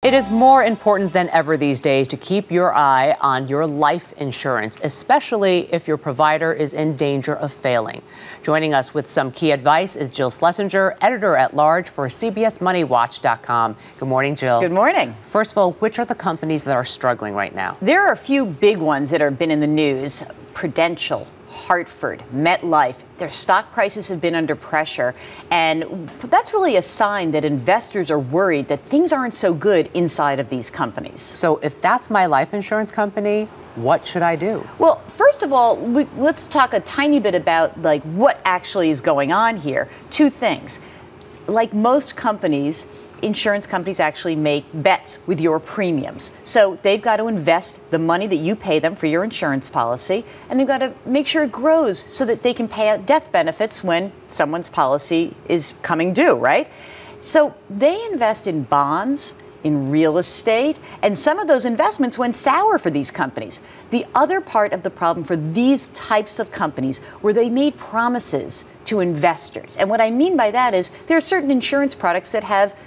It is more important than ever these days to keep your eye on your life insurance, especially if your provider is in danger of failing. Joining us with some key advice is Jill Schlesinger, editor-at-large for CBSMoneyWatch.com. Good morning, Jill. Good morning. First of all, which are the companies that are struggling right now? There are a few big ones that have been in the news. Prudential, Hartford, MetLife. Their stock prices have been under pressure, and that's really a sign that investors are worried that things aren't so good inside of these companies. So if that's my life insurance company, what should I do? Well, first of all, let's talk a tiny bit about what actually is going on here. Two things. Like most companies, insurance companies actually make bets with your premiums. So they've got to invest the money that you pay them for your insurance policy, and they've got to make sure it grows so that they can pay out death benefits when someone's policy is coming due, right? So they invest in bonds, in real estate, and some of those investments went sour for these companies. The other part of the problem for these types of companies were they made promises to investors. And what I mean by that is there are certain insurance products that have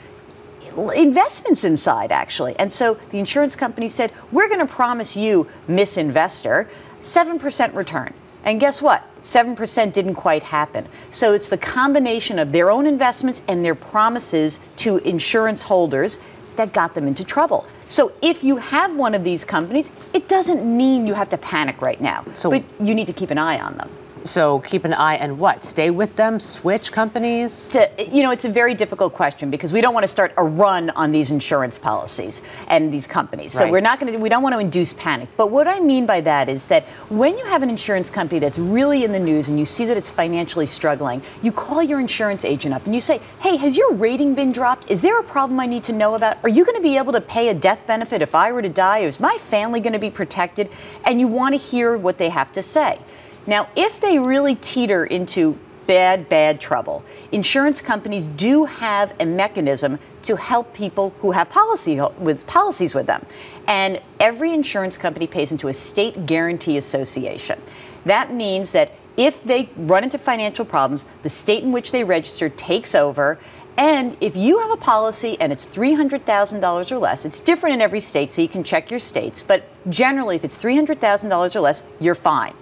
investments inside, actually. And so the insurance company said, we're going to promise you, Miss Investor, 7% return. And guess what? 7% didn't quite happen. So it's the combination of their own investments and their promises to insurance holders that got them into trouble. So if you have one of these companies, it doesn't mean you have to panic right now, but you need to keep an eye on them. So keep an eye and what? Stay with them? Switch companies? It's a very difficult question because we don't want to start a run on these insurance policies and these companies. So Right. we don't want to induce panic. But what I mean by that is that when you have an insurance company that's really in the news and you see that it's financially struggling, you call your insurance agent up and you say, hey, has your rating been dropped? Is there a problem I need to know about? Are you going to be able to pay a death benefit if I were to die? Is my family going to be protected? And you want to hear what they have to say. Now, if they really teeter into bad trouble, insurance companies do have a mechanism to help people who have policies with them. And every insurance company pays into a state guarantee association. That means that if they run into financial problems, the state in which they register takes over. And if you have a policy and it's $300,000 or less, it's different in every state, so you can check your states. But generally, if it's $300,000 or less, you're fine.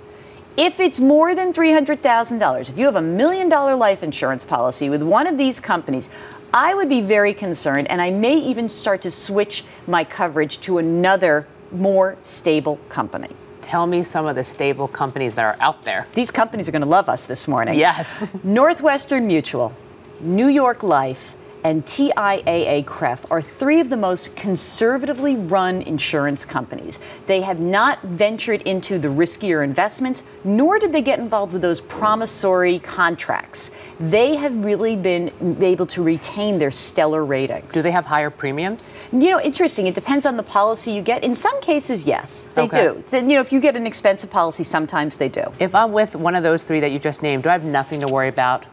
If it's more than $300,000, if you have $1 million life insurance policy with one of these companies, I would be very concerned, and I may even start to switch my coverage to another, more stable company. Tell me some of the stable companies that are out there. These companies are going to love us this morning. Yes. Northwestern Mutual, New York Life, and TIAA-CREF are three of the most conservatively run insurance companies. They have not ventured into the riskier investments, nor did they get involved with those promissory contracts. They have really been able to retain their stellar ratings. Do they have higher premiums? Interesting. It depends on the policy you get. In some cases, yes, they do. If you get an expensive policy, sometimes they do. If I'm with one of those three that you just named, do I have nothing to worry about?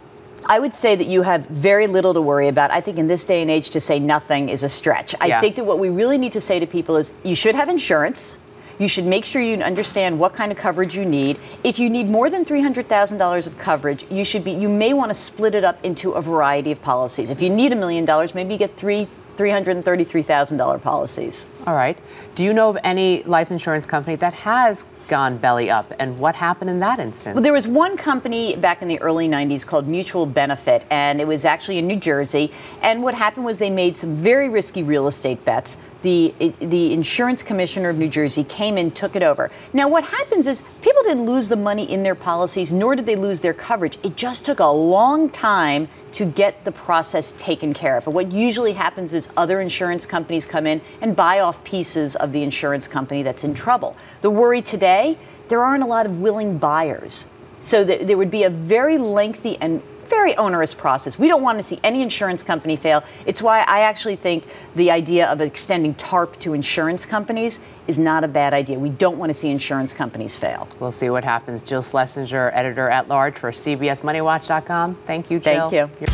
I would say that you have very little to worry about. I think in this day and age to say nothing is a stretch. I think that what we really need to say to people is you should have insurance. You should make sure you understand what kind of coverage you need. If you need more than $300,000 of coverage, you may want to split it up into a variety of policies. If you need $1 million, maybe you get $333,000 policies. All right. Do you know of any life insurance company that has gone belly up, and what happened in that instance? Well, there was one company back in the early 90s called Mutual Benefit, and it was actually in New Jersey. And what happened was they made some very risky real estate bets. The insurance commissioner of New Jersey came in, took it over. Now, what happens is people didn't lose the money in their policies, nor did they lose their coverage. It just took a long time to get the process taken care of. And what usually happens is other insurance companies come in and buy off pieces of the insurance company that's in trouble. The worry today, there aren't a lot of willing buyers. So there would be a very lengthy and very onerous process. We don't want to see any insurance company fail. It's why I actually think the idea of extending TARP to insurance companies is not a bad idea. We don't want to see insurance companies fail. We'll see what happens. Jill Schlesinger, editor-at-large for CBSMoneyWatch.com. Thank you, Jill. Thank you.